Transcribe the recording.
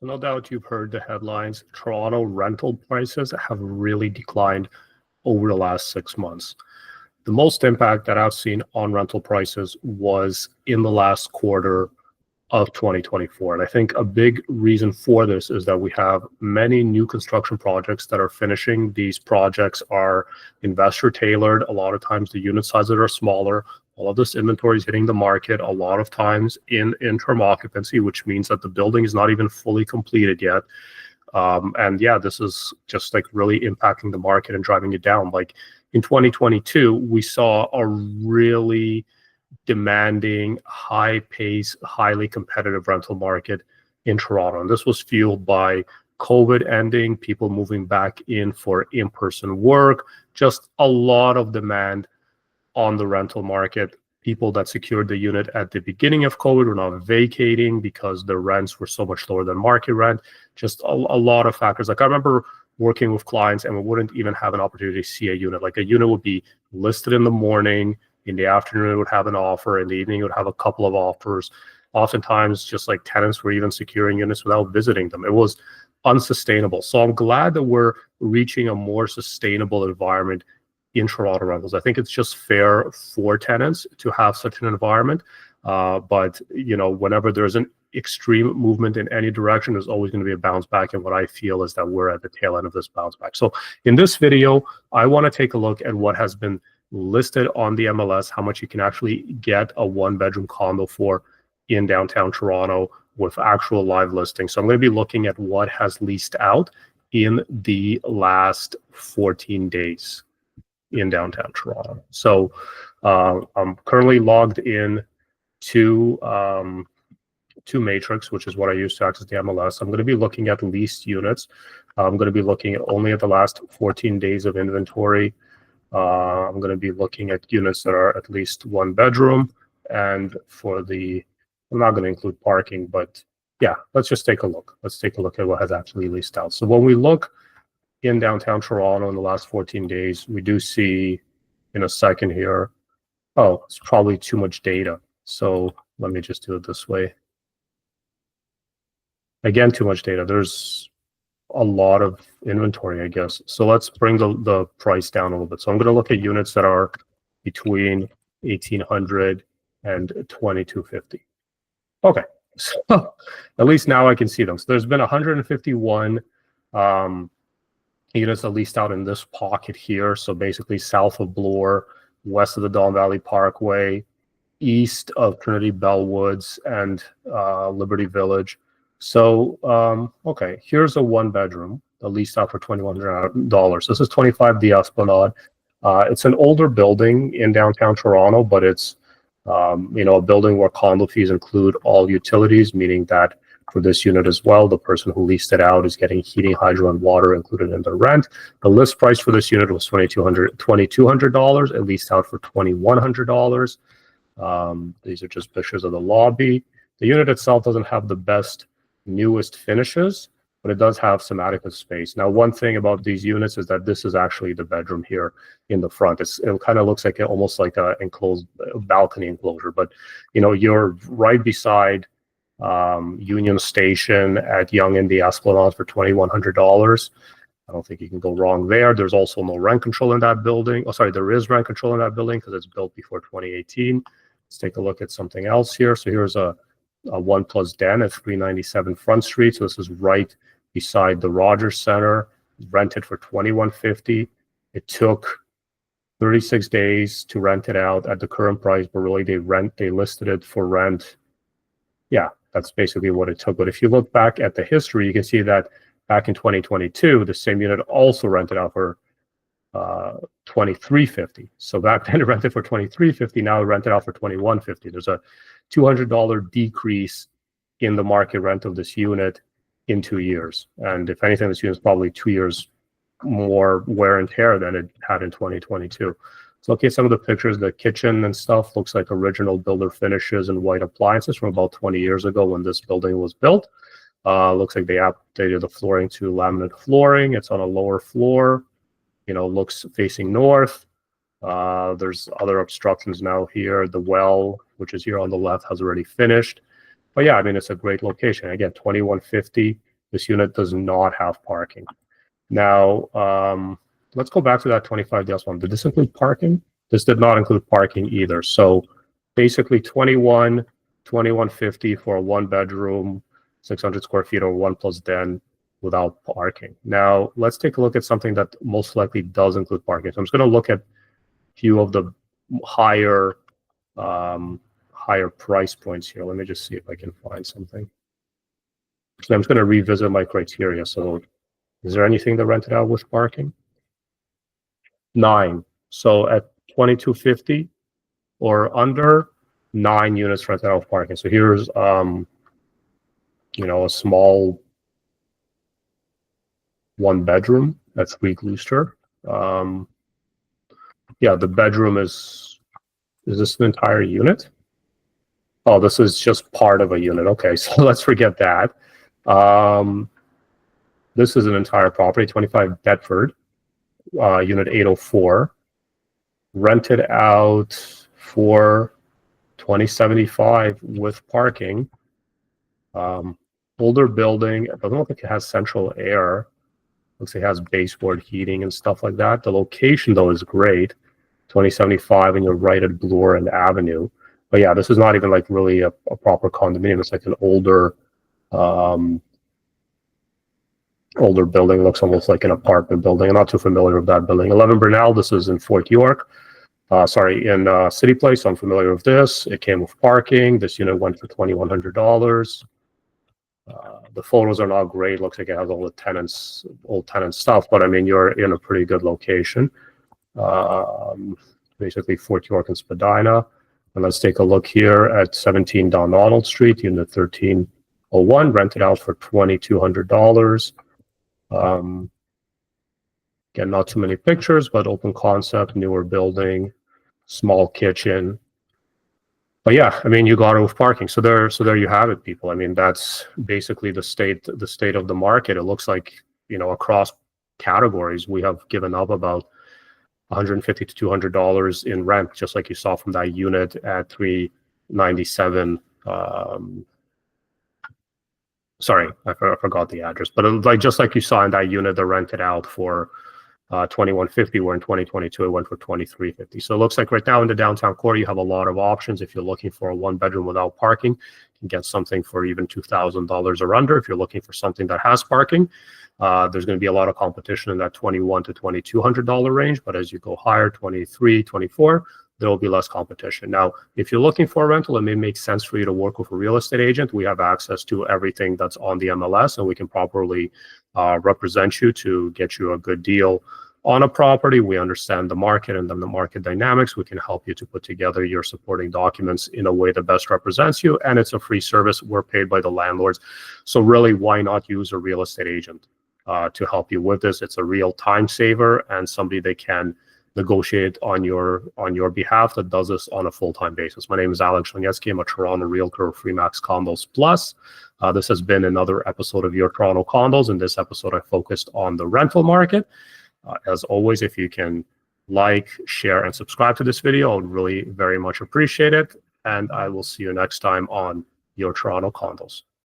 So no doubt you've heard the headlines. Toronto rental prices have really declined over the last 6 months. The most impact that I've seen on rental prices was in the last quarter of 2024. And I think a big reason for this is that we have many new construction projects that are finishing. These projects are investor tailored. A lot of times the unit sizes are smaller. All of this inventory is hitting the market a lot of times in interim occupancy, which means that the building is not even fully completed yet. And yeah, this is just like really impacting the market and driving it down. Like in 2022, we saw a really demanding, high pace, highly competitive rental market in Toronto. And this was fueled by COVID ending, people moving back in for in-person work, just a lot of demand on the rental market. People that secured the unit at the beginning of COVID were not vacating because the rents were so much lower than market rent. Just a lot of factors. Like I remember working with clients and we wouldn't even have an opportunity to see a unit. Like a unit would be listed in the morning, in the afternoon it would have an offer, in the evening it would have a couple of offers. Oftentimes just like tenants were even securing units without visiting them. It was unsustainable. So I'm glad that we're reaching a more sustainable environment in Toronto rentals. I think it's just fair for tenants to have such an environment. But you know, whenever there's an extreme movement in any direction, there's always going to be a bounce back. And what I feel is that we're at the tail end of this bounce back. So in this video, I want to take a look at what has been listed on the MLS, how much you can actually get a one-bedroom condo for in downtown Toronto with actual live listings. So I'm going to be looking at what has leased out in the last 14 days in downtown Toronto. So I'm currently logged in to Matrix, which is what I use to access the MLS. I'm going to be looking at leased units. I'm going to be looking at only at the last 14 days of inventory. I'm going to be looking at units that are at least one bedroom. And for the, I'm not going to include parking, but yeah, let's just take a look. Let's take a look at what has actually leased out. So when we look in downtown Toronto in the last 14 days, we do see in a second here, oh, it's probably too much data. So let me just do it this way. Again, too much data. There's a lot of inventory, I guess. So let's bring the price down a little bit. So I'm going to look at units that are between 1,800 and 2,250. Okay, so at least now I can see them. So there's been 151 units that leased out in this pocket here. So basically south of Bloor, west of the Don Valley Parkway, east of Trinity Bellwoods and Liberty Village. So, okay, here's a one bedroom, leased out for $2,100. This is 25 The Esplanade. It's an older building in downtown Toronto, but it's, you know, a building where condo fees include all utilities, meaning that for this unit as well, the person who leased it out is getting heating, hydro, and water included in the rent. The list price for this unit was $2,200. It leased out for $2,100. These are just pictures of the lobby. The unit itself doesn't have the best newest finishes, but it does have some adequate space. Now, one thing about these units is that this is actually the bedroom here in the front. It kind of looks like almost like an enclosed balcony enclosure, but you know, you're right beside Union Station at Yonge and the Esplanade for $2,100. I don't think you can go wrong there. There's also no rent control in that building. Oh, sorry, there is rent control in that building because it's built before 2018. Let's take a look at something else here. So here's a One Plus Den at 397 Front Street. So this is right beside the Rogers Center, rented for $2,150. It took 36 days to rent it out at the current price, but really they listed it for rent. Yeah, that's basically what it took. But if you look back at the history, you can see that back in 2022, the same unit also rented out for $2,350. So back then it rented for $2,350. Now it rented out for $2,150. There's a $200 decrease in the market rent of this unit in 2 years. And if anything, this unit is probably 2 years more wear and tear than it had in 2022. So look at some of the pictures. The kitchen and stuff looks like original builder finishes and white appliances from about 20 years ago when this building was built. Looks like they updated the flooring to laminate flooring. It's on a lower floor, you know, looks facing north. There's other obstructions now here. The well, which is here on the left, has already finished. But yeah, I mean, it's a great location. Again, $2,150. This unit does not have parking. Now, let's go back to that 25 deals one. Did this include parking? This did not include parking either. So basically 2150 for a one bedroom, 600 square feet or one plus den without parking. Now, let's take a look at something that most likely does include parking. So I'm just going to look at a few of the higher price points here. Let me just see if I can find something. So I'm just going to revisit my criteria. So is there anything that rented out with parking? 9. So at 2250 or under, 9 units rented out with parking. So here's a small one bedroom at 3 Gloucester. Yeah, the bedroom is this an entire unit? Oh, this is just part of a unit. Okay, so let's forget that. This is an entire property, 25 Bedford, unit 804, rented out for $20.75 with parking. Older building. It doesn't look like it has central air. Looks like it has baseboard heating and stuff like that. The location though is great. 2075, and you're right at Bloor and Avenue. But yeah, this is not even like really a proper condominium. It's like an older building. It looks almost like an apartment building. I'm not too familiar with that building. 11 Burnell. This is in Fort York. In City Place. I'm familiar with this. It came with parking. This unit went for $2,100. The photos are not great. Looks like it has all the old tenant stuff, but I mean, you're in a pretty good location. Basically Fort York and Spadina. And let's take a look here at 17 Donald Street, unit 1301, rented out for $2,200. Again, not too many pictures, but open concept, newer building, small kitchen. But yeah, I mean, you got it with parking. So there you have it, people. I mean, that's basically the state of the market. It looks like, across categories, we have given up about $150 to $200 in rent, just like you saw from that unit at 397. Sorry, I forgot the address, but just like you saw in that unit, they rented out for $2,150, where in 2022 it went for $2,350. So it looks like right now in the downtown core, you have a lot of options. If you're looking for a one bedroom without parking, you can get something for even $2,000 or under. If you're looking for something that has parking, there's going to be a lot of competition in that $2,100 to $2,200 range. But as you go higher, 23, 24, there will be less competition. Now, if you're looking for a rental, it may make sense for you to work with a real estate agent. We have access to everything that's on the MLS, and we can properly represent you to get you a good deal on a property. We understand the market and then the market dynamics. We can help you to put together your supporting documents in a way that best represents you, and it's a free service. We're paid by the landlords. So really, why not use a real estate agent to help you with this? It's a real time saver and somebody they can negotiate on your behalf that does this on a full-time basis. My name is Alex Shonetsky. I'm a Toronto realtor of Freemax Condos Plus. This has been another episode of Your Toronto Condos. In this episode, I focused on the rental market. As always, if you can like, share, and subscribe to this video, I would really very much appreciate it. And I will see you next time on Your Toronto Condos.